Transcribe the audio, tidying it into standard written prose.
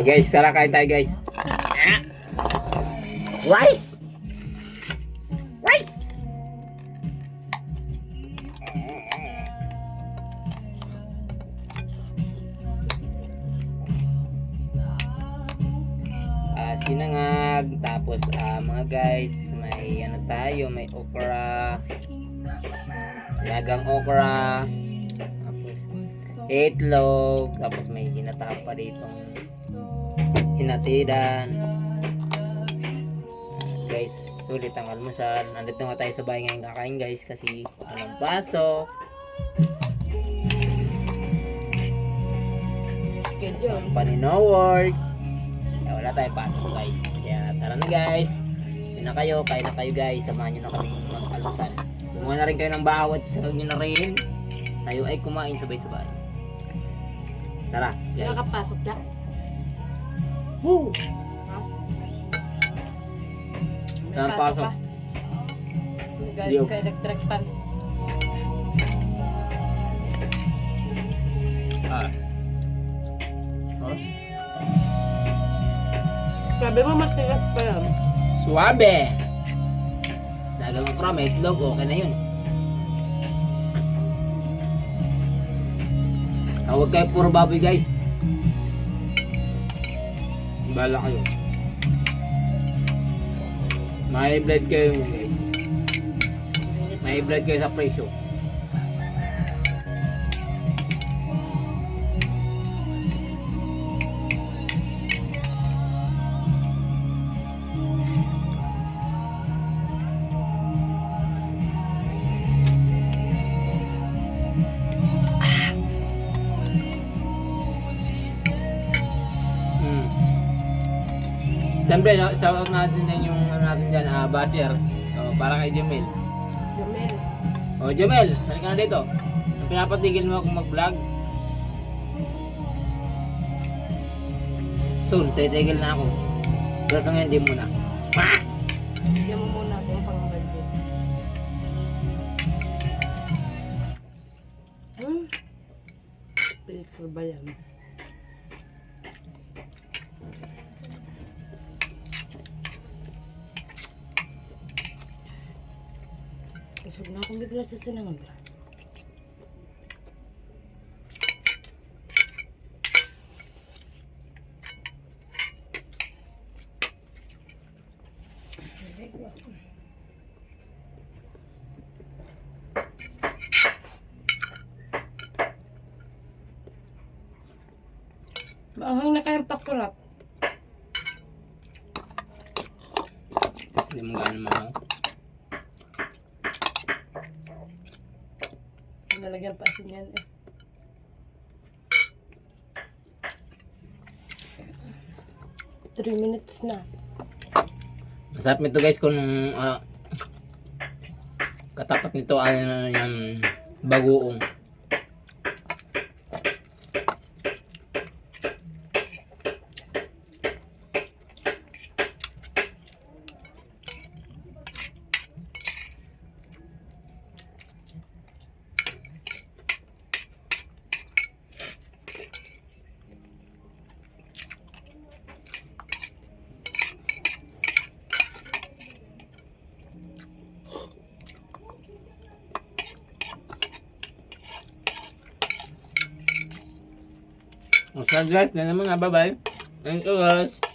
Guys, tara kain tayo guys. Rice! Rice! Sinangag, tapos mga guys, may ano tayo, may okra, lagang okra, tapos itlog, tapos may hinatap pa ditong hinatidan. Guys, sulit ang almusal. Nandito nga tayo sa bahay ngayon kakain guys kasi walang pasok. Company no work. Wala tayong pasok guys. Kaya tara na guys. Kain na kayo guys. Samahan nyo na kami mag-almusal. Kumuha na rin kayo ng bawat sa nyo na rin. Tayo ay kumain sabay-sabay. Tara guys. Nakapasok na. Woo! May Saan pasok pasok? pa. Guys, Yo. ka electric pan. Oh. Sabi mo matigas pa yan. Suwabe! Lagang okra, may itlog, okay na yun. Huwag kayo puro baboy guys. Bala kayo. May blood kayo niyan guys. May blood kayo sa presyo. Siyempre, shoutout natin din yung ano natin dyan, basher. So, para kay Jumel. Jumel. O, Jumel, sali ka na dito. Pinapatigil mo akong mag-vlog. Soon, titigil na ako. Pero sa ngayon, di muna. Bigyan mo muna kung pang-bagyo. Picture ba yan? Isog na akong bigla sa sinangag. Maanghang na kayang pakurat. Hindi mo gano'n mahal. Lalagyan pa asin yan eh. Three minutes na. Masarap nito guys kung katapat nito ay yung bagoong. So guys, na naman, bye bye. Thank you guys.